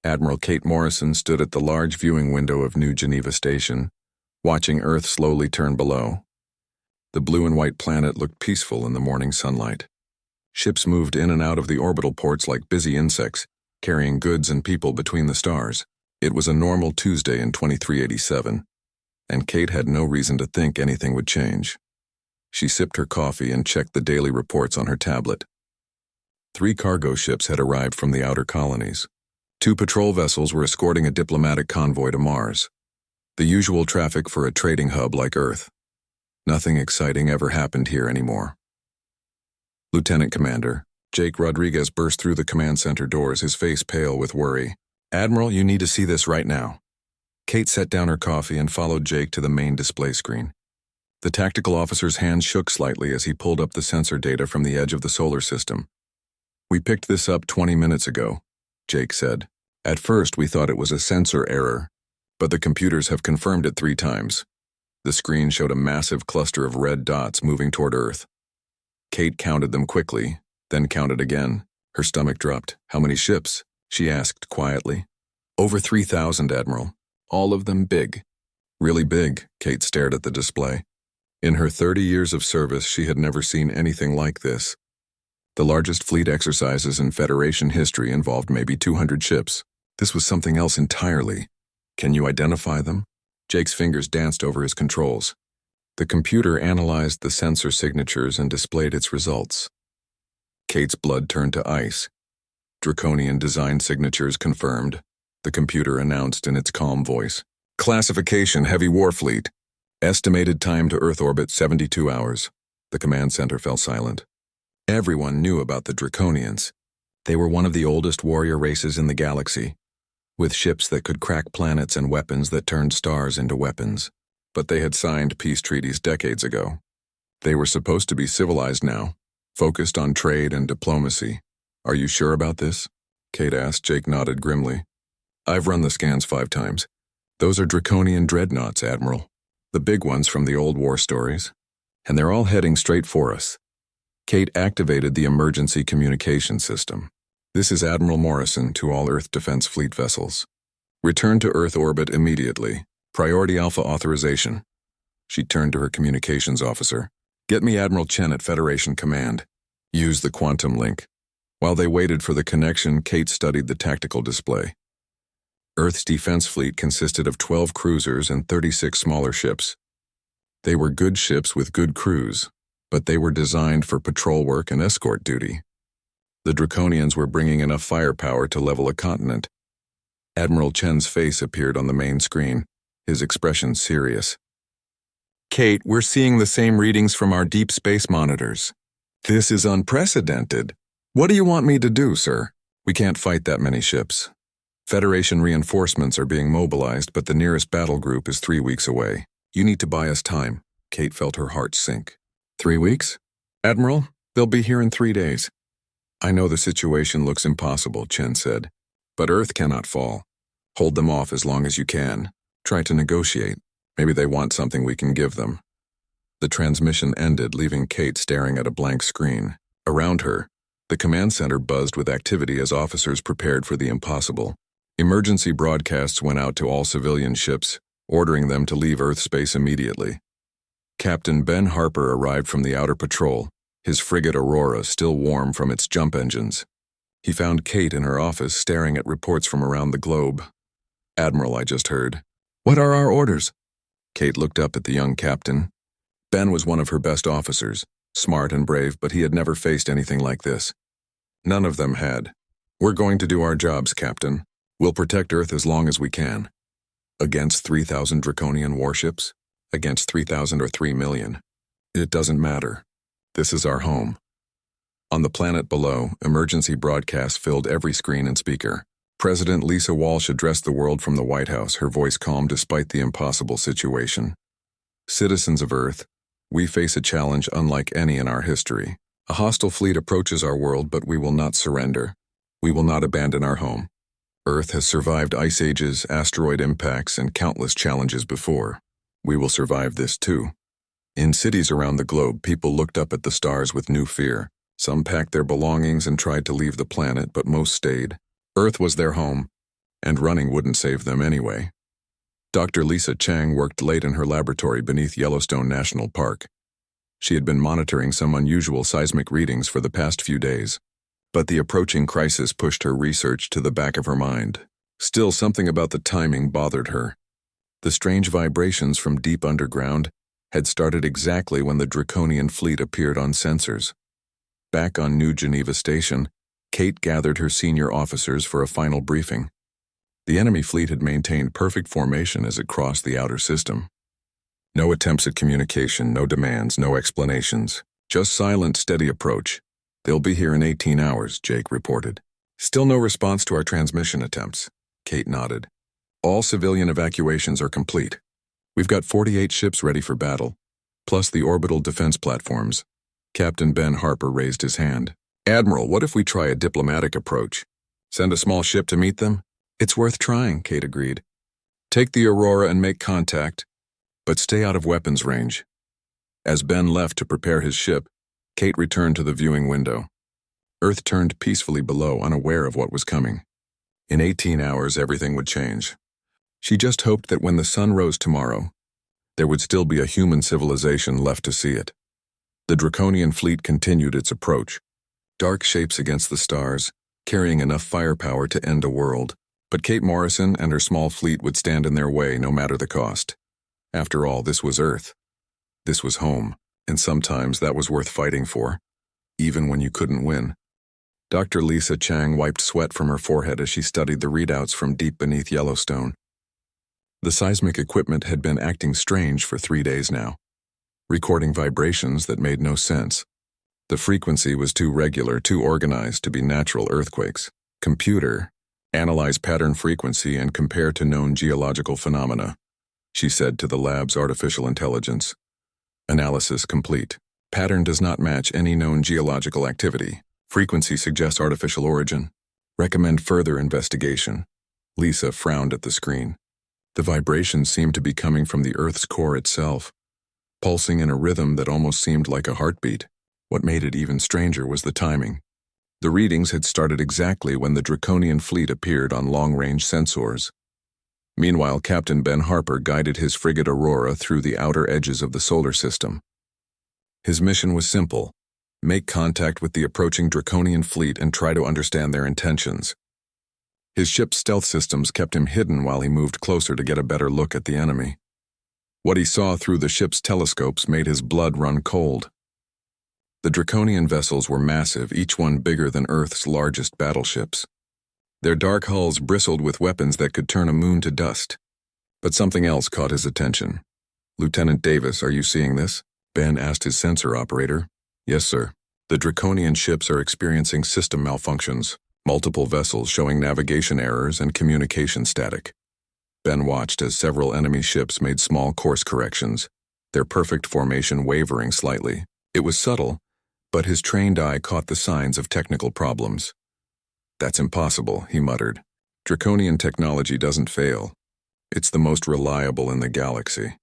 Admiral Kate Morrison stood at the large viewing window of New Geneva Station, watching Earth slowly turn below. The blue and white planet looked peaceful in the morning sunlight. Ships moved in and out of the orbital ports like busy insects, carrying goods and people between the stars. It was a normal Tuesday in 2387, and Kate had no reason to think anything would change. She sipped her coffee and checked the daily reports on her tablet. 3 cargo ships had arrived from the outer colonies. 2 patrol vessels were escorting a diplomatic convoy to Mars. The usual traffic for a trading hub like Earth. Nothing exciting ever happened here anymore. Lieutenant Commander Jake Rodriguez burst through the command center doors, his face pale with worry. "Admiral, you need to see this right now." Kate set down her coffee and followed Jake to the main display screen. The tactical officer's hand shook slightly as he pulled up the sensor data from the edge of the solar system. "We picked this up 20 minutes ago," Jake said. "At first we thought it was a sensor error, but the computers have confirmed it 3 times. The screen showed a massive cluster of red dots moving toward Earth." Kate counted them quickly, then counted again. Her stomach dropped. "How many ships?" she asked quietly. "Over 3,000, Admiral. All of them big." "Really big," Kate stared at the display. In her 30 years of service, she had never seen anything like this. The largest fleet exercises in Federation history involved maybe 200 ships. This was something else entirely. "Can you identify them?" Jake's fingers danced over his controls. The computer analyzed the sensor signatures and displayed its results. Kate's blood turned to ice. "Draconian design signatures confirmed," the computer announced in its calm voice. "Classification Heavy War Fleet. Estimated time to Earth orbit 72 hours. The command center fell silent. Everyone knew about the Draconians. They were one of the oldest warrior races in the galaxy, with ships that could crack planets and weapons that turned stars into weapons. But they had signed peace treaties decades ago. They were supposed to be civilized now, focused on trade and diplomacy. "Are you sure about this?" Kate asked. Jake nodded grimly. "I've run the scans 5 times. Those are Draconian dreadnoughts, Admiral. The big ones from the old war stories. And they're all heading straight for us." Kate activated the emergency communication system. "This is Admiral Morrison to all Earth Defense Fleet vessels. Return to Earth orbit immediately. Priority Alpha authorization." She turned to her communications officer. "Get me Admiral Chen at Federation Command. Use the quantum link." While they waited for the connection, Kate studied the tactical display. Earth's defense fleet consisted of 12 cruisers and 36 smaller ships. They were good ships with good crews, but they were designed for patrol work and escort duty. The Draconians were bringing enough firepower to level a continent. Admiral Chen's face appeared on the main screen, his expression serious. "Kate, we're seeing the same readings from our deep space monitors. This is unprecedented. What do you want me to do, sir? We can't fight that many ships. Federation reinforcements are being mobilized, but the nearest battle group is 3 weeks away. You need to buy us time." Kate felt her heart sink. 3 weeks? "Admiral, they'll be here in 3 days. "I know the situation looks impossible," Chen said. "But Earth cannot fall. Hold them off as long as you can. Try to negotiate. Maybe they want something we can give them." The transmission ended, leaving Kate staring at a blank screen. Around her, the command center buzzed with activity as officers prepared for the impossible. Emergency broadcasts went out to all civilian ships, ordering them to leave Earth space immediately. Captain Ben Harper arrived from the outer patrol, his frigate Aurora still warm from its jump engines. He found Kate in her office staring at reports from around the globe. "Admiral, I just heard." "What are our orders?" Kate looked up at the young captain. Ben was one of her best officers, smart and brave, but he had never faced anything like this. None of them had. "We're going to do our jobs, Captain. We'll protect Earth as long as we can." "Against 3,000 Draconian warships? Against 3,000 or 3 million? It doesn't matter. This is our home." On the planet below, emergency broadcasts filled every screen and speaker. President Lisa Walsh addressed the world from the White House, her voice calm despite the impossible situation. "Citizens of Earth, we face a challenge unlike any in our history. A hostile fleet approaches our world, but we will not surrender. We will not abandon our home. Earth has survived ice ages, asteroid impacts, and countless challenges before. We will survive this too." In cities around the globe, people looked up at the stars with new fear. Some packed their belongings and tried to leave the planet, but most stayed. Earth was their home. and running wouldn't save them anyway. Dr. Lisa Chang worked late in her laboratory beneath Yellowstone National Park. She had been monitoring some unusual seismic readings for the past few days, but the approaching crisis pushed her research to the back of her mind. Still, something about the timing bothered her. The strange vibrations from deep underground had started exactly when the Draconian fleet appeared on sensors. Back on New Geneva Station, Kate gathered her senior officers for a final briefing. The enemy fleet had maintained perfect formation as it crossed the outer system. No attempts at communication, no demands, no explanations. Just silent, steady approach. They'll be here in 18 hours, Jake reported. Still no response to our transmission attempts. Kate nodded. All civilian evacuations are complete. We've got 48 ships ready for battle, plus the orbital defense platforms. Captain Ben Harper raised his hand. Admiral, what if we try a diplomatic approach? Send a small ship to meet them? It's worth trying, Kate agreed. Take the Aurora and make contact, but stay out of weapons range. As Ben left to prepare his ship, Kate returned to the viewing window. Earth turned peacefully below, unaware of what was coming. In 18 hours, everything would change. She just hoped that when the sun rose tomorrow, there would still be a human civilization left to see it. The Draconian fleet continued its approach, dark shapes against the stars, carrying enough firepower to end a world. But Kate Morrison and her small fleet would stand in their way no matter the cost. After all, this was Earth. This was home, and sometimes that was worth fighting for, even when you couldn't win. Dr. Lisa Chang wiped sweat from her forehead as she studied the readouts from deep beneath Yellowstone. The seismic equipment had been acting strange for 3 days now, recording vibrations that made no sense. The frequency was too regular, too organized to be natural earthquakes. Computer, analyze pattern frequency and compare to known geological phenomena, she said to the lab's artificial intelligence. Analysis complete. Pattern does not match any known geological activity. Frequency suggests artificial origin. Recommend further investigation. Lisa frowned at the screen. The vibrations seemed to be coming from the Earth's core itself, pulsing in a rhythm that almost seemed like a heartbeat. What made it even stranger was the timing. The readings had started exactly when the Draconian fleet appeared on long-range sensors. Meanwhile, Captain Ben Harper guided his frigate Aurora through the outer edges of the solar system. His mission was simple: make contact with the approaching Draconian fleet and try to understand their intentions. His ship's stealth systems kept him hidden while he moved closer to get a better look at the enemy. What he saw through the ship's telescopes made his blood run cold. The Draconian vessels were massive, each one bigger than Earth's largest battleships. Their dark hulls bristled with weapons that could turn a moon to dust. But something else caught his attention. Lieutenant Davis, are you seeing this? Ben asked his sensor operator. Yes, sir. The Draconian ships are experiencing system malfunctions, multiple vessels showing navigation errors and communication static. Ben watched as several enemy ships made small course corrections, their perfect formation wavering slightly. It was subtle, but his trained eye caught the signs of technical problems. That's impossible, he muttered. Draconian technology doesn't fail. It's the most reliable in the galaxy.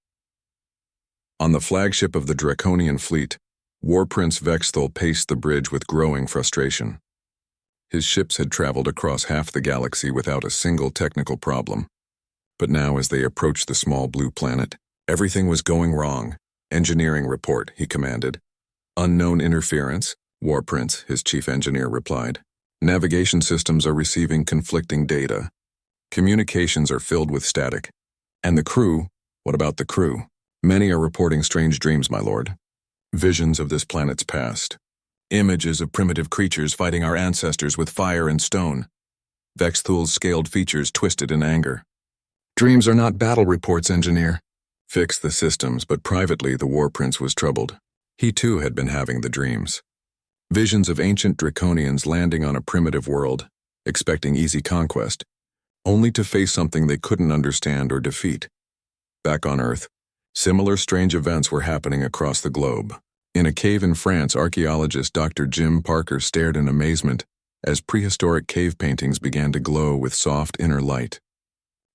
On the flagship of the Draconian fleet, War Prince Vexthul paced the bridge with growing frustration. His ships had traveled across half the galaxy without a single technical problem. But now, as they approached the small blue planet, everything was going wrong. Engineering report, he commanded. Unknown interference, War Prince, his chief engineer, replied. Navigation systems are receiving conflicting data. Communications are filled with static. And the crew? What about the crew? Many are reporting strange dreams, my lord. Visions of this planet's past. Images of primitive creatures fighting our ancestors with fire and stone. Vexthul's scaled features twisted in anger. Dreams are not battle reports, engineer. Fix the systems, but privately the War Prince was troubled. He too had been having the dreams. Visions of ancient Draconians landing on a primitive world, expecting easy conquest, only to face something they couldn't understand or defeat. Back on Earth, similar strange events were happening across the globe. In a cave in France, archaeologist Dr. Jim Parker stared in amazement as prehistoric cave paintings began to glow with soft inner light.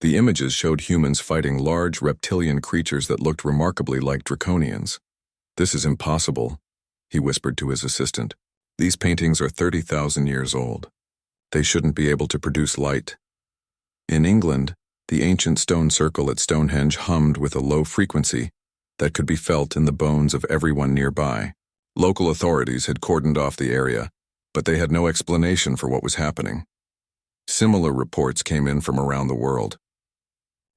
The images showed humans fighting large reptilian creatures that looked remarkably like Draconians. This is impossible, he whispered to his assistant. These paintings are 30,000 years old. They shouldn't be able to produce light. In England, the ancient stone circle at Stonehenge hummed with a low frequency that could be felt in the bones of everyone nearby. Local authorities had cordoned off the area, but they had no explanation for what was happening. Similar reports came in from around the world.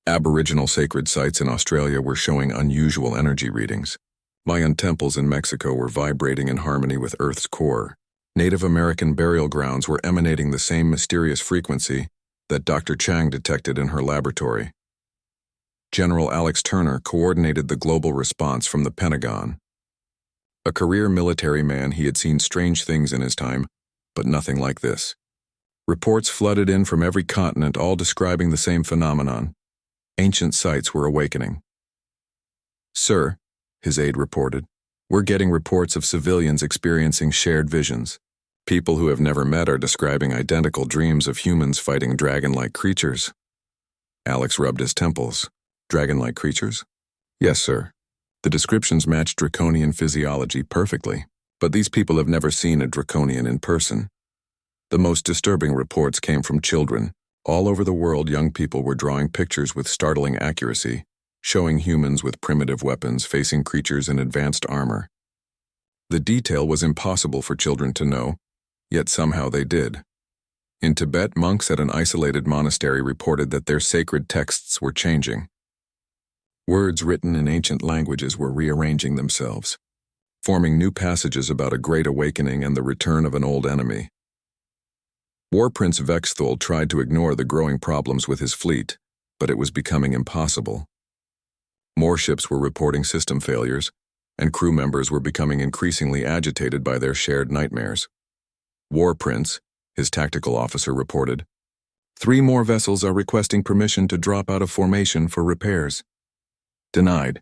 Aboriginal sacred sites in Australia were showing unusual energy readings. Mayan temples in Mexico were vibrating in harmony with Earth's core. Native American burial grounds were emanating the same mysterious frequency that Dr. Chang detected in her laboratory. General Alex Turner coordinated the global response from the Pentagon. A career military man, he had seen strange things in his time, but nothing like this. Reports flooded in from every continent, all describing the same phenomenon. Ancient sites were awakening. "Sir," his aide reported, "we're getting reports of civilians experiencing shared visions. People who have never met are describing identical dreams of humans fighting dragon-like creatures." Alex rubbed his temples. "Dragon-like creatures?" "Yes, sir. The descriptions match draconian physiology perfectly, but these people have never seen a draconian in person." The most disturbing reports came from children. All over the world, young people were drawing pictures with startling accuracy, showing humans with primitive weapons facing creatures in advanced armor. The detail was impossible for children to know, yet somehow they did. In Tibet, monks at an isolated monastery reported that their sacred texts were changing. Words written in ancient languages were rearranging themselves, forming new passages about a great awakening and the return of an old enemy. War Prince Vexthul tried to ignore the growing problems with his fleet, but it was becoming impossible. More ships were reporting system failures, and crew members were becoming increasingly agitated by their shared nightmares. War Prince, his tactical officer, reported, "3 more vessels are requesting permission to drop out of formation for repairs." Denied.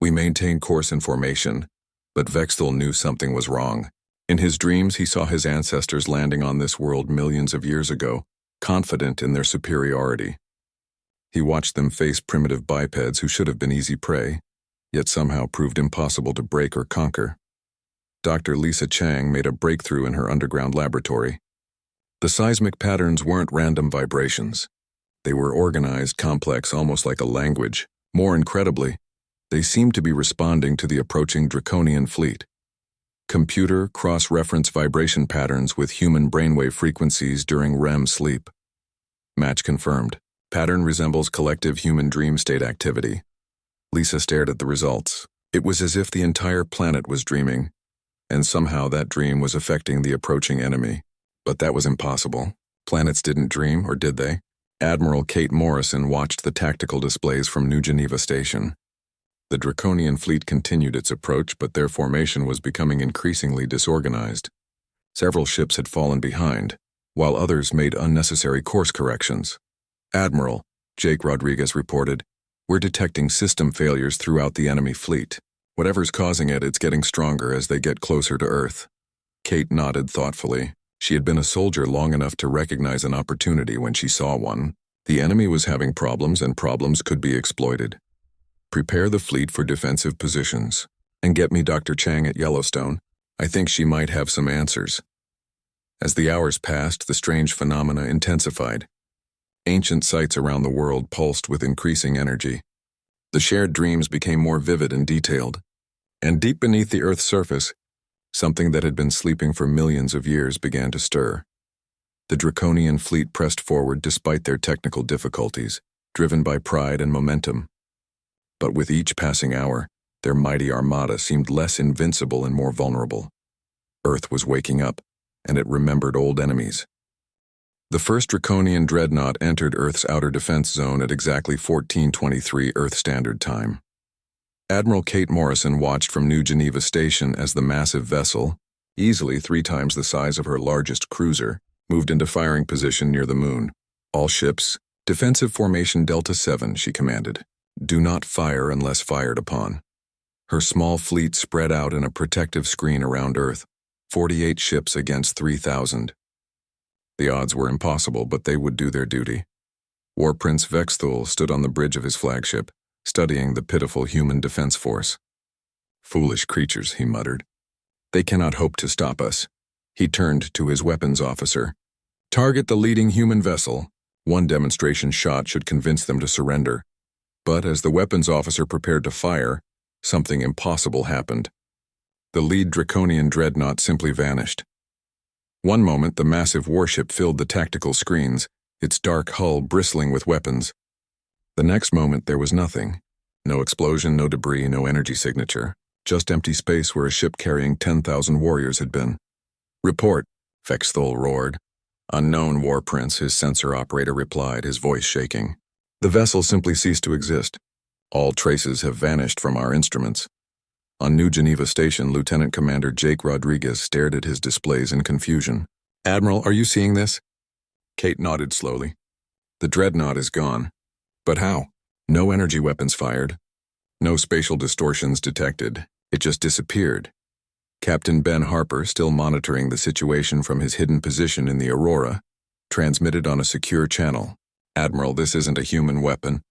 "We maintain course in formation," but Vexthul knew something was wrong. In his dreams, he saw his ancestors landing on this world millions of years ago, confident in their superiority. He watched them face primitive bipeds who should have been easy prey, yet somehow proved impossible to break or conquer. Dr. Lisa Chang made a breakthrough in her underground laboratory. The seismic patterns weren't random vibrations. They were organized, complex, almost like a language. More incredibly, they seemed to be responding to the approaching Draconian fleet. Computer cross-reference vibration patterns with human brainwave frequencies during REM sleep. Match confirmed. Pattern resembles collective human dream state activity. Lisa stared at the results. It was as if the entire planet was dreaming, and somehow that dream was affecting the approaching enemy. But that was impossible. Planets didn't dream, or did they? Admiral Kate Morrison watched the tactical displays from New Geneva Station. The Draconian fleet continued its approach, but their formation was becoming increasingly disorganized. Several ships had fallen behind, while others made unnecessary course corrections. "Admiral," Jake Rodriguez reported, "we're detecting system failures throughout the enemy fleet. Whatever's causing it, it's getting stronger as they get closer to Earth." Kate nodded thoughtfully. She had been a soldier long enough to recognize an opportunity when she saw one. The enemy was having problems, and problems could be exploited. "Prepare the fleet for defensive positions. And get me Dr. Chang at Yellowstone. I think she might have some answers." As the hours passed, the strange phenomena intensified. Ancient sites around the world pulsed with increasing energy. The shared dreams became more vivid and detailed. And deep beneath the Earth's surface, something that had been sleeping for millions of years began to stir. The Draconian fleet pressed forward despite their technical difficulties, driven by pride and momentum. But with each passing hour, their mighty armada seemed less invincible and more vulnerable. Earth was waking up, and it remembered old enemies. The first Draconian dreadnought entered Earth's outer defense zone at exactly 14:23 Earth Standard Time. Admiral Kate Morrison watched from New Geneva Station as the massive vessel, easily 3 times the size of her largest cruiser, moved into firing position near the moon. "All ships, defensive formation Delta 7, she commanded. "Do not fire unless fired upon." Her small fleet spread out in a protective screen around Earth, 48 ships against 3,000. The odds were impossible, but they would do their duty. War Prince Vexthul stood on the bridge of his flagship, studying the pitiful human defense force. "Foolish creatures," he muttered. "They cannot hope to stop us." He turned to his weapons officer. "Target the leading human vessel. One demonstration shot should convince them to surrender. But as the weapons officer prepared to fire, something impossible happened. The lead Draconian dreadnought simply vanished. One moment, the massive warship filled the tactical screens, its dark hull bristling with weapons. The next moment, there was nothing. No explosion, no debris, no energy signature. Just empty space where a ship carrying 10,000 warriors had been. "Report," Fexthul roared. "Unknown, War Prince," his sensor operator replied, his voice shaking. "The vessel simply ceased to exist. All traces have vanished from our instruments." On New Geneva Station, Lieutenant Commander Jake Rodriguez stared at his displays in confusion. "Admiral, are you seeing this?" Kate nodded slowly. "The dreadnought is gone. But how? No energy weapons fired. No spatial distortions detected. It just disappeared." Captain Ben Harper, still monitoring the situation from his hidden position in the Aurora, transmitted on a secure channel. "Admiral, this isn't a human weapon.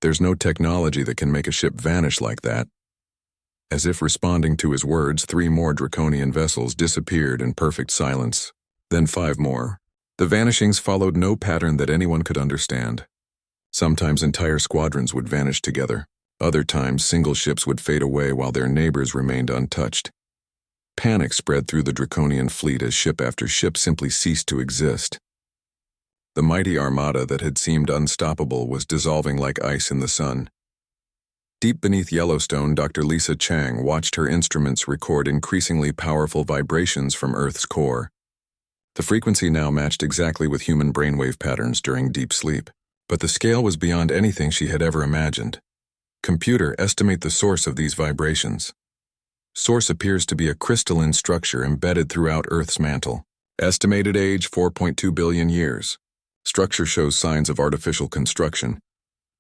There's no technology that can make a ship vanish like that." As if responding to his words, 3 more Draconian vessels disappeared in perfect silence. Then 5 more. The vanishings followed no pattern that anyone could understand. Sometimes entire squadrons would vanish together. Other times, single ships would fade away while their neighbors remained untouched. Panic spread through the Draconian fleet as ship after ship simply ceased to exist. The mighty armada that had seemed unstoppable was dissolving like ice in the sun. Deep beneath Yellowstone, Dr. Lisa Chang watched her instruments record increasingly powerful vibrations from Earth's core. The frequency now matched exactly with human brainwave patterns during deep sleep, but the scale was beyond anything she had ever imagined. "Computer, estimate the source of these vibrations." Source appears to be a crystalline structure embedded throughout Earth's mantle. Estimated age 4.2 billion years. Structure shows signs of artificial construction.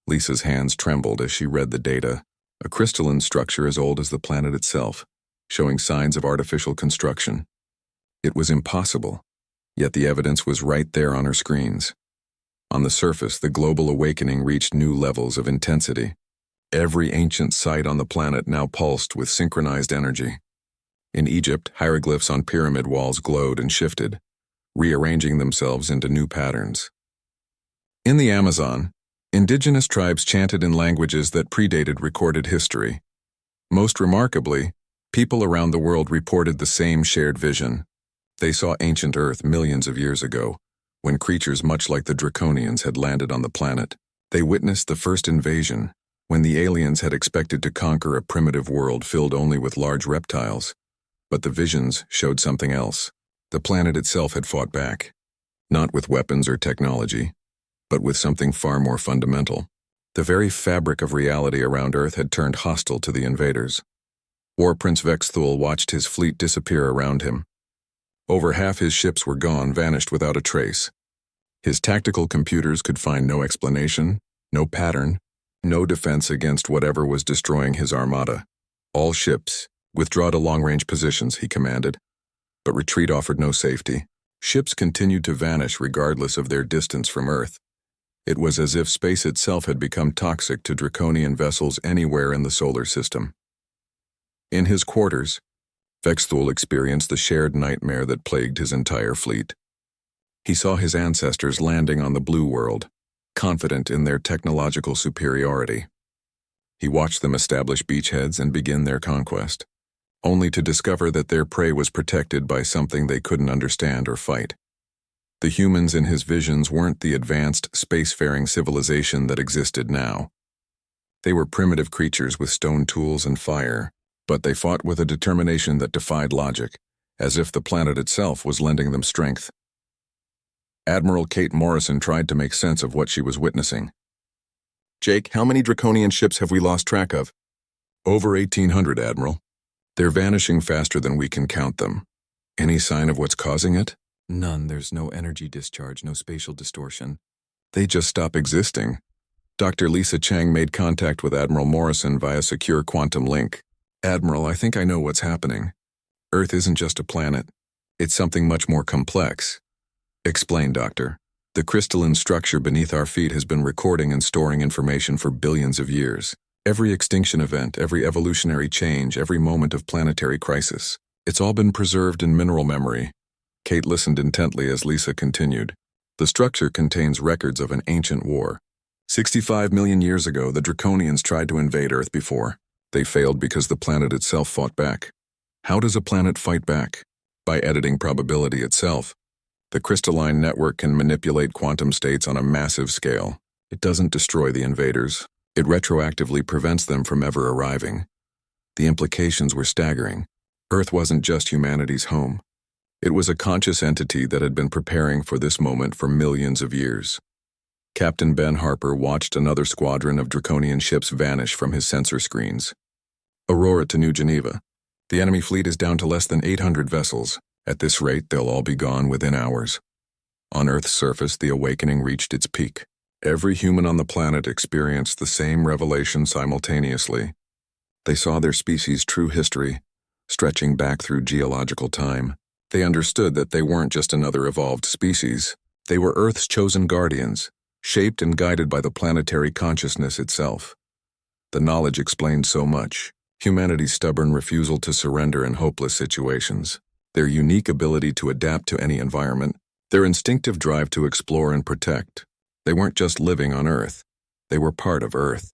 Lisa's hands trembled as she read the data. A crystalline structure as old as the planet itself, showing signs of artificial construction. It was impossible, yet the evidence was right there on her screens. On the surface, the global awakening reached new levels of intensity. Every ancient site on the planet now pulsed with synchronized energy. In Egypt, hieroglyphs on pyramid walls glowed and shifted, rearranging themselves into new patterns. In the Amazon, indigenous tribes chanted in languages that predated recorded history. Most remarkably, people around the world reported the same shared vision. They saw ancient Earth millions of years ago, when creatures much like the Draconians had landed on the planet. They witnessed the first invasion, when the aliens had expected to conquer a primitive world filled only with large reptiles. But the visions showed something else. The planet itself had fought back, not with weapons or technology, but with something far more fundamental. The very fabric of reality around Earth had turned hostile to the invaders. War Prince Vexthul watched his fleet disappear around him. Over half his ships were gone, vanished without a trace. His tactical computers could find no explanation, no pattern, no defense against whatever was destroying his armada. "All ships, withdraw to long-range positions," he commanded. But retreat offered no safety. Ships continued to vanish regardless of their distance from Earth. It was as if space itself had become toxic to Draconian vessels anywhere in the solar system. In his quarters, Vexthul experienced the shared nightmare that plagued his entire fleet. He saw his ancestors landing on the Blue World, confident in their technological superiority. He watched them establish beachheads and begin their conquest, only to discover that their prey was protected by something they couldn't understand or fight. The humans in his visions weren't the advanced, spacefaring civilization that existed now. They were primitive creatures with stone tools and fire, but they fought with a determination that defied logic, as if the planet itself was lending them strength. Admiral Kate Morrison tried to make sense of what she was witnessing. "Jake, how many Draconian ships have we lost track of?" "Over 1,800, Admiral. They're vanishing faster than we can count them. Any sign of what's causing it?" "None. There's no energy discharge, no spatial distortion. They just stop existing." Dr. Lisa Chang made contact with Admiral Morrison via secure quantum link. "Admiral, I think I know what's happening. Earth isn't just a planet. It's something much more complex." "Explain, Doctor." "The crystalline structure beneath our feet has been recording and storing information for billions of years. Every extinction event, every evolutionary change, every moment of planetary crisis. It's all been preserved in mineral memory." Kate listened intently as Lisa continued. The structure contains records of an ancient war. 65 million years ago, the Draconians tried to invade Earth before. They failed because the planet itself fought back. How does a planet fight back? By editing probability itself. The crystalline network can manipulate quantum states on a massive scale. It doesn't destroy the invaders. It retroactively prevents them from ever arriving. The implications were staggering. Earth wasn't just humanity's home. It was a conscious entity that had been preparing for this moment for millions of years. Captain Ben Harper watched another squadron of Draconian ships vanish from his sensor screens. Aurora to New Geneva. The enemy fleet is down to less than 800 vessels. At this rate, they'll all be gone within hours. On Earth's surface, the awakening reached its peak. Every human on the planet experienced the same revelation simultaneously. They saw their species' true history, stretching back through geological time. They understood that they weren't just another evolved species. They were Earth's chosen guardians, shaped and guided by the planetary consciousness itself. The knowledge explained so much: humanity's stubborn refusal to surrender in hopeless situations, their unique ability to adapt to any environment, their instinctive drive to explore and protect. They weren't just living on Earth. They were part of Earth.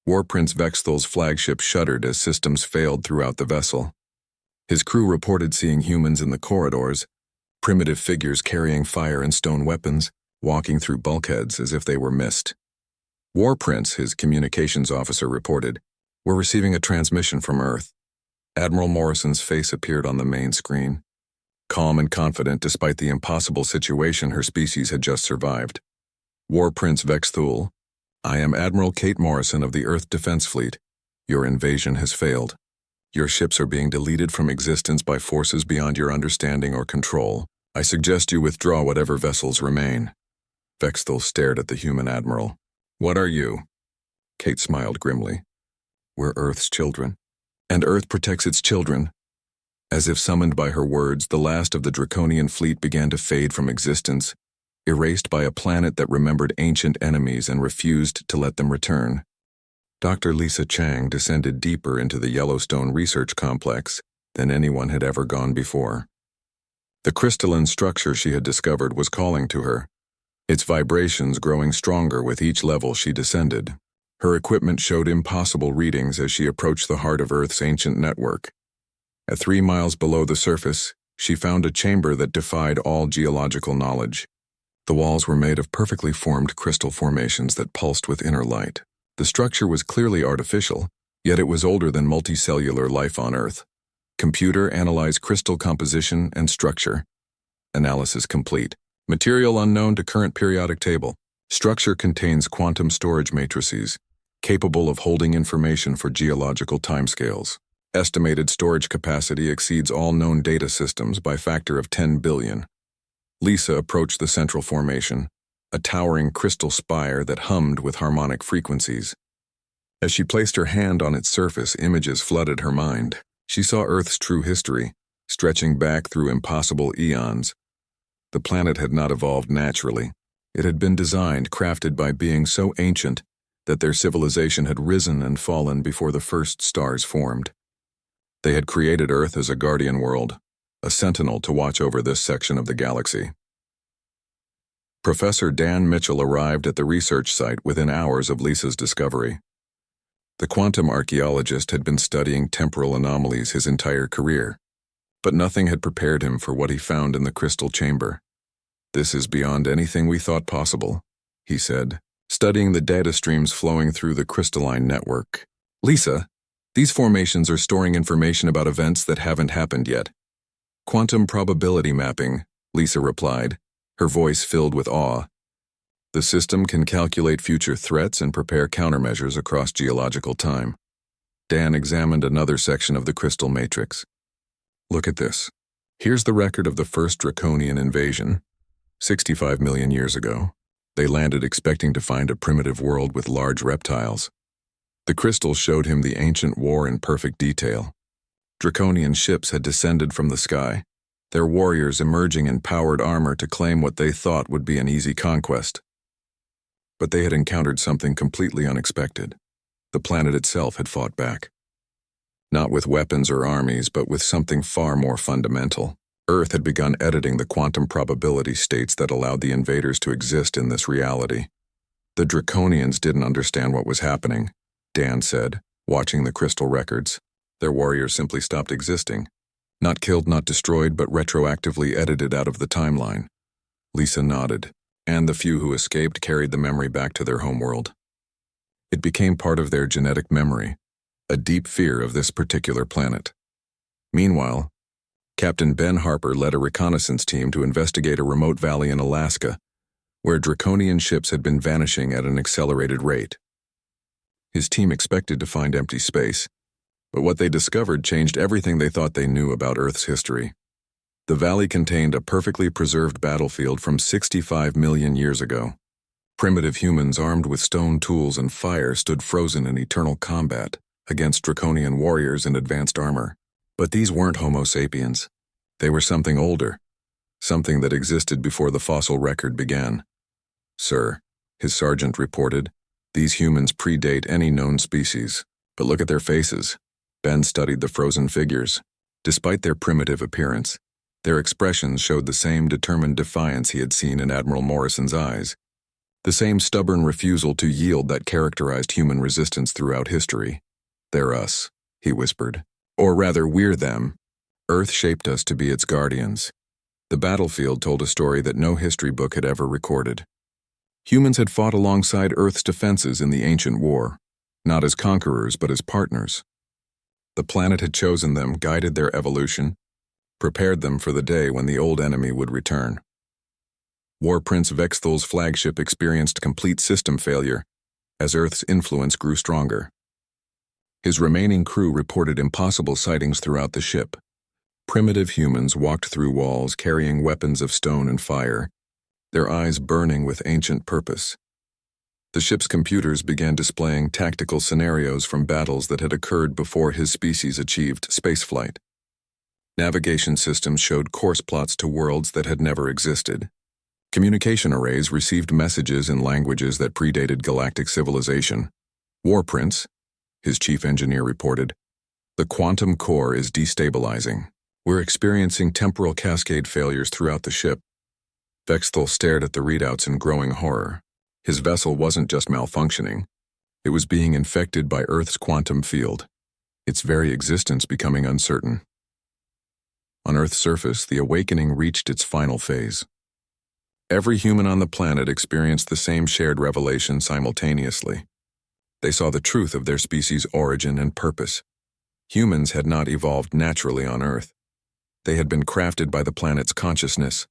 War Prince Vexthal's flagship shuddered as systems failed throughout the vessel. His crew reported seeing humans in the corridors, primitive figures carrying fire and stone weapons, walking through bulkheads as if they were mist. War Prince, his communications officer, reported, "We're receiving a transmission from Earth." Admiral Morrison's face appeared on the main screen, calm and confident despite the impossible situation her species had just survived. War Prince Vexthul, "I am Admiral Kate Morrison of the Earth Defense Fleet. Your invasion has failed. Your ships are being deleted from existence by forces beyond your understanding or control. I suggest you withdraw whatever vessels remain." Vexthul stared at the human admiral. "What are you?" Kate smiled grimly. "We're Earth's children, and Earth protects its children." As if summoned by her words, the last of the Draconian fleet began to fade from existence, erased by a planet that remembered ancient enemies and refused to let them return. Dr. Lisa Chang descended deeper into the Yellowstone Research Complex than anyone had ever gone before. The crystalline structure she had discovered was calling to her, its vibrations growing stronger with each level she descended. Her equipment showed impossible readings as she approached the heart of Earth's ancient network. At 3 miles below the surface, she found a chamber that defied all geological knowledge. The walls were made of perfectly formed crystal formations that pulsed with inner light. The structure was clearly artificial, yet it was older than multicellular life on Earth. Computer analyzed crystal composition and structure. Analysis complete. Material unknown to current periodic table. Structure contains quantum storage matrices, capable of holding information for geological timescales. Estimated storage capacity exceeds all known data systems by factor of 10 billion. Lisa approached the central formation, a towering crystal spire that hummed with harmonic frequencies. As she placed her hand on its surface, images flooded her mind. She saw Earth's true history, stretching back through impossible eons. The planet had not evolved naturally. It had been designed, crafted by beings so ancient that their civilization had risen and fallen before the first stars formed. They had created Earth as a guardian world, a sentinel to watch over this section of the galaxy. Professor Dan Mitchell arrived at the research site within hours of Lisa's discovery. The quantum archaeologist had been studying temporal anomalies his entire career, but nothing had prepared him for what he found in the crystal chamber. "This is beyond anything we thought possible," he said, studying the data streams flowing through the crystalline network. "Lisa, these formations are storing information about events that haven't happened yet." "Quantum probability mapping," Lisa replied, her voice filled with awe. "The system can calculate future threats and prepare countermeasures across geological time." Dan examined another section of the crystal matrix. "Look at this. Here's the record of the first Draconian invasion. 65 million years ago. They landed expecting to find a primitive world with large reptiles. The crystal showed him the ancient war in perfect detail. Draconian ships had descended from the sky, their warriors emerging in powered armor to claim what they thought would be an easy conquest. But they had encountered something completely unexpected. The planet itself had fought back. Not with weapons or armies, but with something far more fundamental: Earth had begun editing the quantum probability states that allowed the invaders to exist in this reality. The Draconians didn't understand what was happening, Dan said, watching the crystal records. Their warriors simply stopped existing. Not killed, not destroyed, but retroactively edited out of the timeline. Lisa nodded, and the few who escaped carried the memory back to their homeworld. It became part of their genetic memory, a deep fear of this particular planet. Meanwhile, Captain Ben Harper led a reconnaissance team to investigate a remote valley in Alaska, where Draconian ships had been vanishing at an accelerated rate. His team expected to find empty space, but what they discovered changed everything they thought they knew about Earth's history. The valley contained a perfectly preserved battlefield from 65 million years ago. Primitive humans armed with stone tools and fire stood frozen in eternal combat against Draconian warriors in advanced armor. But these weren't Homo sapiens. They were something older, something that existed before the fossil record began. Sir, his sergeant reported, these humans predate any known species. But look at their faces. Ben studied the frozen figures. Despite their primitive appearance, their expressions showed the same determined defiance he had seen in Admiral Morrison's eyes. The same stubborn refusal to yield that characterized human resistance throughout history. They're us, he whispered. Or rather, we're them. Earth shaped us to be its guardians. The battlefield told a story that no history book had ever recorded. Humans had fought alongside Earth's defenses in the ancient war, not as conquerors but as partners. The planet had chosen them, guided their evolution, prepared them for the day when the old enemy would return. War Prince Vexthal's flagship experienced complete system failure as Earth's influence grew stronger. His remaining crew reported impossible sightings throughout the ship. Primitive humans walked through walls carrying weapons of stone and fire, their eyes burning with ancient purpose. The ship's computers began displaying tactical scenarios from battles that had occurred before his species achieved spaceflight. Navigation systems showed course plots to worlds that had never existed. Communication arrays received messages in languages that predated galactic civilization. War Prince, his chief engineer reported, the quantum core is destabilizing. We're experiencing temporal cascade failures throughout the ship. Vexthal stared at the readouts in growing horror. His vessel wasn't just malfunctioning. It was being infected by Earth's quantum field, its very existence becoming uncertain. On Earth's surface, the awakening reached its final phase. Every human on the planet experienced the same shared revelation simultaneously. They saw the truth of their species' origin and purpose. Humans had not evolved naturally on Earth. They had been crafted by the planet's consciousness,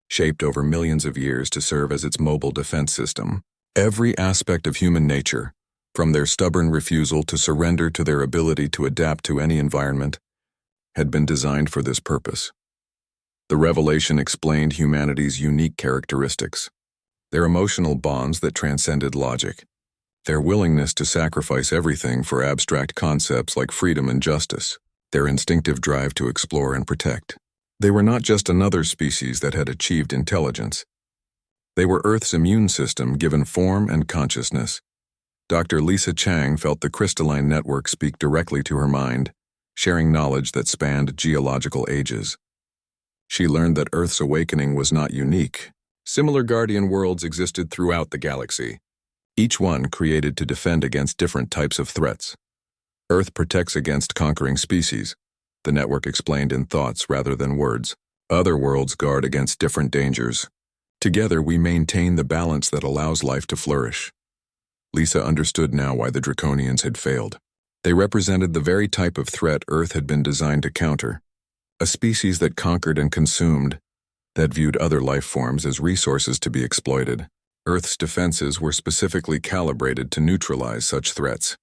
shaped over millions of years to serve as its mobile defense system. Every aspect of human nature, from their stubborn refusal to surrender to their ability to adapt to any environment, had been designed for this purpose. The revelation explained humanity's unique characteristics, their emotional bonds that transcended logic, their willingness to sacrifice everything for abstract concepts like freedom and justice, their instinctive drive to explore and protect. They were not just another species that had achieved intelligence. They were Earth's immune system given form and consciousness. Dr. Lisa Chang felt the crystalline network speak directly to her mind, sharing knowledge that spanned geological ages. She learned that Earth's awakening was not unique. Similar guardian worlds existed throughout the galaxy, each one created to defend against different types of threats. Earth protects against conquering species, the network explained in thoughts rather than words. Other worlds guard against different dangers. Together we maintain the balance that allows life to flourish. Lisa understood now why the Draconians had failed. They represented the very type of threat Earth had been designed to counter. A species that conquered and consumed, that viewed other life forms as resources to be exploited. Earth's defenses were specifically calibrated to neutralize such threats.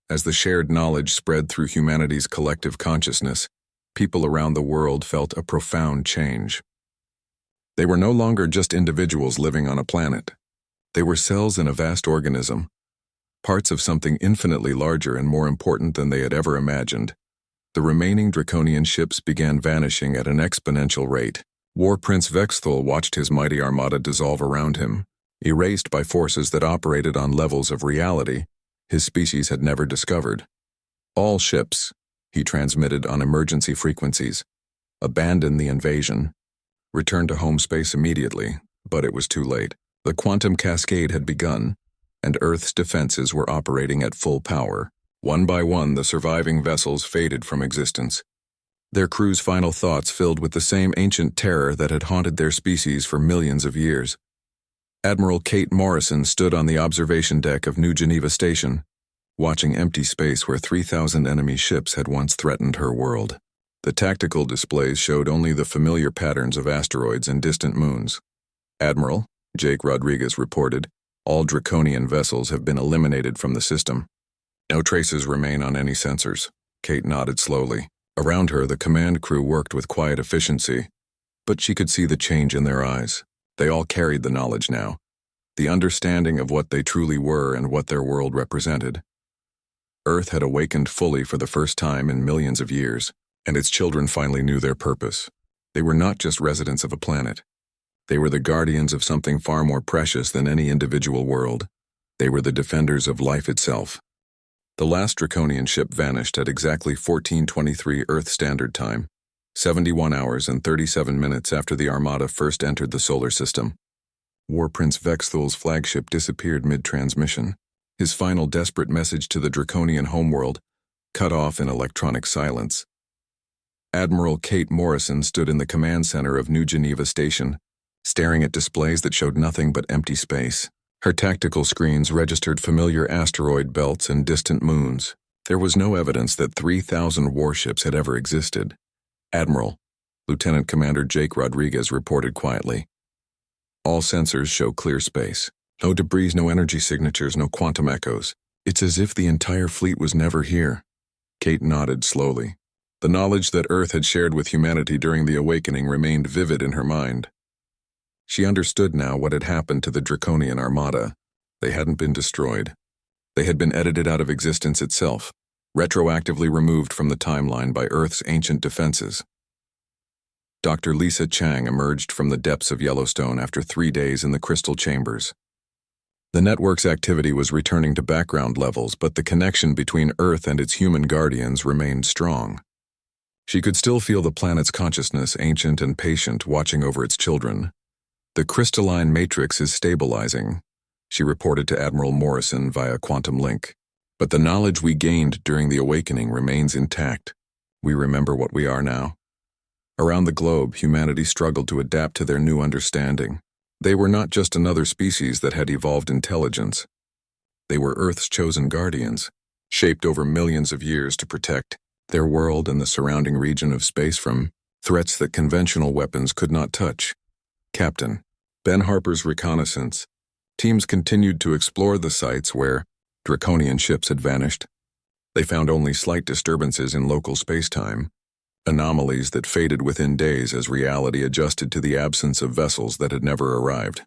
As the shared knowledge spread through humanity's collective consciousness, people around the world felt a profound change. They were no longer just individuals living on a planet. They were cells in a vast organism, parts of something infinitely larger and more important than they had ever imagined. The remaining Draconian ships began vanishing at an exponential rate. War Prince Vexthal watched his mighty armada dissolve around him, erased by forces that operated on levels of reality his species had never discovered. All ships, he transmitted on emergency frequencies. abandon the invasion, return to home space immediately, but it was too late. The quantum cascade had begun, and Earth's defenses were operating at full power. One by one, the surviving vessels faded from existence. Their crew's final thoughts filled with the same ancient terror that had haunted their species for millions of years. Admiral Kate Morrison stood on the observation deck of New Geneva Station, watching empty space where 3,000 enemy ships had once threatened her world. The tactical displays showed only the familiar patterns of asteroids and distant moons. "Admiral," Jake Rodriguez reported, "all Draconian vessels have been eliminated from the system. No traces remain on any sensors." Kate nodded slowly. Around her, the command crew worked with quiet efficiency, but she could see the change in their eyes. They all carried the knowledge now, the understanding of what they truly were and what their world represented. Earth had awakened fully for the first time in millions of years, and its children finally knew their purpose. They were not just residents of a planet. They were the guardians of something far more precious than any individual world. They were the defenders of life itself. The last Draconian ship vanished at exactly 14:23 Earth Standard Time, 71 hours and 37 minutes after the Armada first entered the solar system. War Prince Vexthul's flagship disappeared mid-transmission, his final desperate message to the Draconian homeworld cut off in electronic silence. Admiral Kate Morrison stood in the command center of New Geneva Station, staring at displays that showed nothing but empty space. Her tactical screens registered familiar asteroid belts and distant moons. There was no evidence that 3,000 warships had ever existed. "Admiral," Lieutenant Commander Jake Rodriguez reported quietly. "All sensors show clear space. No debris, no energy signatures, no quantum echoes. It's as if the entire fleet was never here." Kate nodded slowly. The knowledge that Earth had shared with humanity during the awakening remained vivid in her mind. She understood now what had happened to the Draconian Armada. They hadn't been destroyed. They had been edited out of existence itself, retroactively removed from the timeline by Earth's ancient defenses. Dr. Lisa Chang emerged from the depths of Yellowstone after 3 days in the crystal chambers. The network's activity was returning to background levels, but the connection between Earth and its human guardians remained strong. She could still feel the planet's consciousness, ancient and patient, watching over its children. "The crystalline matrix is stabilizing," she reported to Admiral Morrison via quantum link. "But the knowledge we gained during the awakening remains intact. We remember what we are now." Around the globe, humanity struggled to adapt to their new understanding. They were not just another species that had evolved intelligence. They were Earth's chosen guardians, shaped over millions of years to protect their world and the surrounding region of space from threats that conventional weapons could not touch. Captain Ben Harper's reconnaissance teams continued to explore the sites where Draconian ships had vanished. They found only slight disturbances in local space-time, anomalies that faded within days as reality adjusted to the absence of vessels that had never arrived.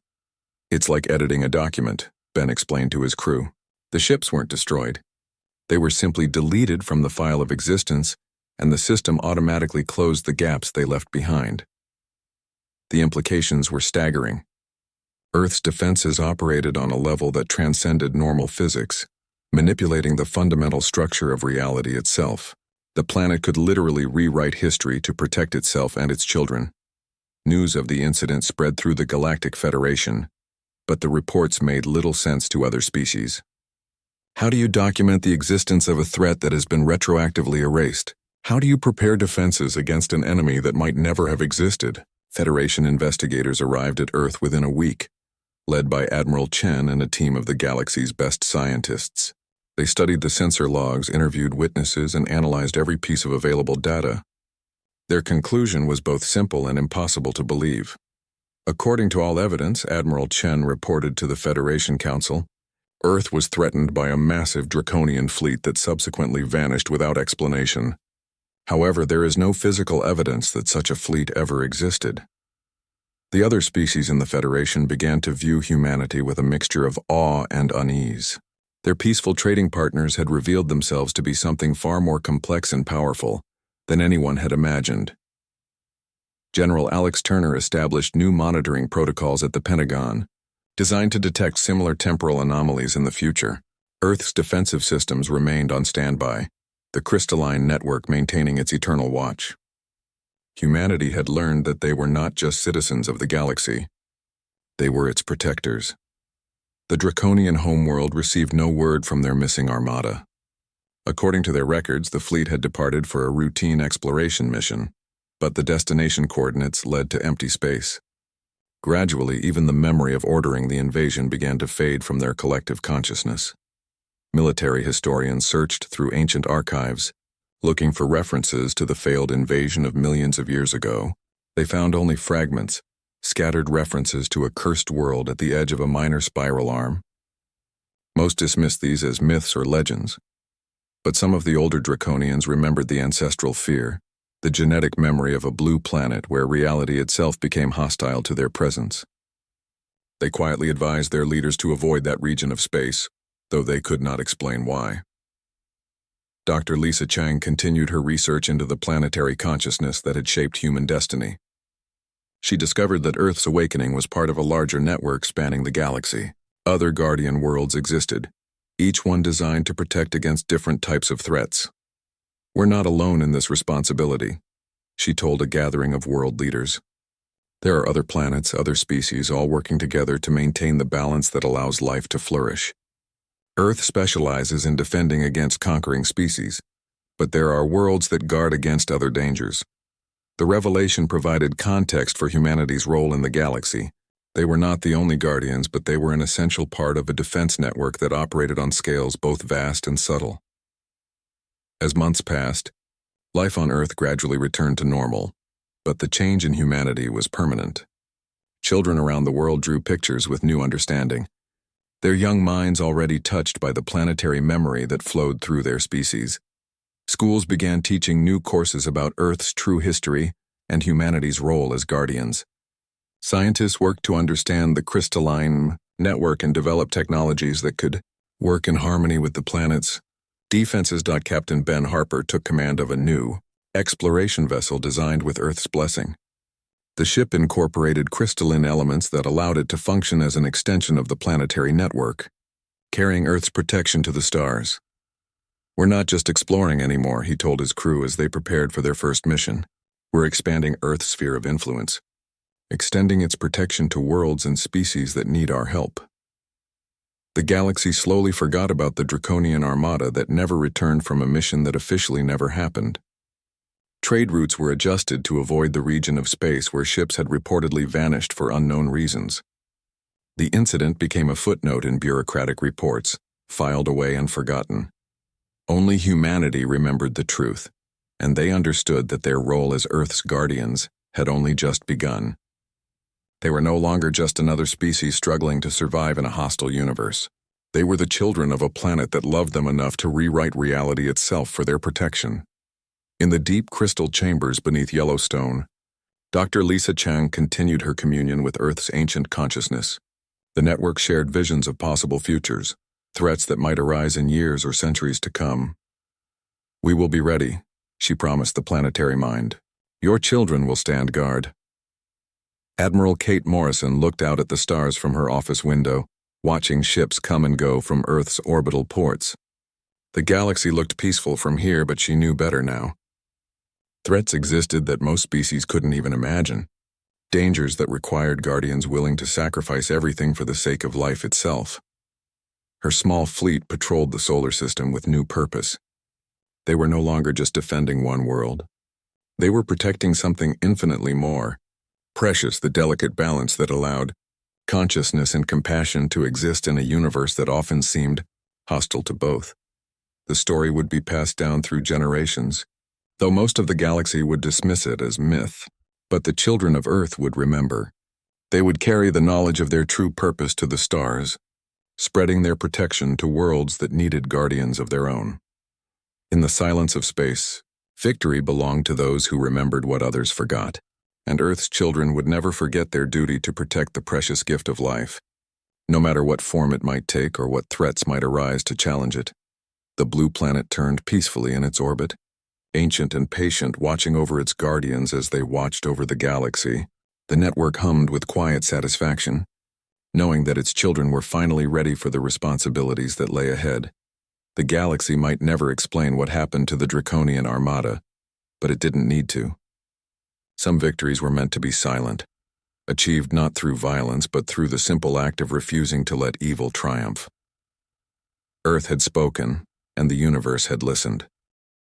"It's like editing a document," Ben explained to his crew. "The ships weren't destroyed. They were simply deleted from the file of existence, and the system automatically closed the gaps they left behind." The implications were staggering. Earth's defenses operated on a level that transcended normal physics, manipulating the fundamental structure of reality itself. The planet could literally rewrite history to protect itself and its children. News of the incident spread through the Galactic Federation, but the reports made little sense to other species. How do you document the existence of a threat that has been retroactively erased? How do you prepare defenses against an enemy that might never have existed? Federation investigators arrived at Earth within a week, led by Admiral Chen and a team of the galaxy's best scientists. They studied the sensor logs, interviewed witnesses, and analyzed every piece of available data. Their conclusion was both simple and impossible to believe. According to all evidence, Admiral Chen reported to the Federation Council, Earth was threatened by a massive Draconian fleet that subsequently vanished without explanation. However, there is no physical evidence that such a fleet ever existed. The other species in the Federation began to view humanity with a mixture of awe and unease. Their peaceful trading partners had revealed themselves to be something far more complex and powerful than anyone had imagined. General Alex Turner established new monitoring protocols at the Pentagon, designed to detect similar temporal anomalies in the future. Earth's defensive systems remained on standby, the crystalline network maintaining its eternal watch. Humanity had learned that they were not just citizens of the galaxy. They were its protectors. The Draconian homeworld received no word from their missing armada. According to their records, the fleet had departed for a routine exploration mission, but the destination coordinates led to empty space. Gradually, even the memory of ordering the invasion began to fade from their collective consciousness. Military historians searched through ancient archives, looking for references to the failed invasion of millions of years ago. They found only fragments, scattered references to a cursed world at the edge of a minor spiral arm. Most dismissed these as myths or legends, but some of the older Draconians remembered the ancestral fear, the genetic memory of a blue planet where reality itself became hostile to their presence. They quietly advised their leaders to avoid that region of space, though they could not explain why. Dr. Lisa Chang continued her research into the planetary consciousness that had shaped human destiny. She discovered that Earth's awakening was part of a larger network spanning the galaxy. Other guardian worlds existed, each one designed to protect against different types of threats. "We're not alone in this responsibility," she told a gathering of world leaders. "There are other planets, other species, all working together to maintain the balance that allows life to flourish. Earth specializes in defending against conquering species, but there are worlds that guard against other dangers." The revelation provided context for humanity's role in the galaxy. They were not the only guardians, but they were an essential part of a defense network that operated on scales both vast and subtle. As months passed, life on Earth gradually returned to normal, but the change in humanity was permanent. Children around the world drew pictures with new understanding, their young minds already touched by the planetary memory that flowed through their species. Schools began teaching new courses about Earth's true history and humanity's role as guardians. Scientists worked to understand the crystalline network and develop technologies that could work in harmony with the planets. Defenses. Captain Ben Harper took command of a new exploration vessel designed with Earth's blessing. The ship incorporated crystalline elements that allowed it to function as an extension of the planetary network, carrying Earth's protection to the stars. "We're not just exploring anymore," he told his crew as they prepared for their first mission. "We're expanding Earth's sphere of influence, extending its protection to worlds and species that need our help." The galaxy slowly forgot about the Draconian Armada that never returned from a mission that officially never happened. Trade routes were adjusted to avoid the region of space where ships had reportedly vanished for unknown reasons. The incident became a footnote in bureaucratic reports, filed away and forgotten. Only humanity remembered the truth, and they understood that their role as Earth's guardians had only just begun. They were no longer just another species struggling to survive in a hostile universe. They were the children of a planet that loved them enough to rewrite reality itself for their protection. In the deep crystal chambers beneath Yellowstone, Dr. Lisa Chang continued her communion with Earth's ancient consciousness. The network shared visions of possible futures, threats that might arise in years or centuries to come. "We will be ready," she promised the planetary mind. "Your children will stand guard." Admiral Kate Morrison looked out at the stars from her office window, watching ships come and go from Earth's orbital ports. The galaxy looked peaceful from here, but she knew better now. Threats existed that most species couldn't even imagine. Dangers that required guardians willing to sacrifice everything for the sake of life itself. Her small fleet patrolled the solar system with new purpose. They were no longer just defending one world. They were protecting something infinitely more precious, the delicate balance that allowed consciousness and compassion to exist in a universe that often seemed hostile to both. The story would be passed down through generations, though most of the galaxy would dismiss it as myth. But the children of Earth would remember. They would carry the knowledge of their true purpose to the stars, spreading their protection to worlds that needed guardians of their own. In the silence of space, victory belonged to those who remembered what others forgot, and Earth's children would never forget their duty to protect the precious gift of life, no matter what form it might take or what threats might arise to challenge it. The blue planet turned peacefully in its orbit, ancient and patient, watching over its guardians as they watched over the galaxy. The network hummed with quiet satisfaction, knowing that its children were finally ready for the responsibilities that lay ahead. The galaxy might never explain what happened to the Draconian Armada, but it didn't need to. Some victories were meant to be silent, achieved not through violence but through the simple act of refusing to let evil triumph. Earth had spoken, and the universe had listened.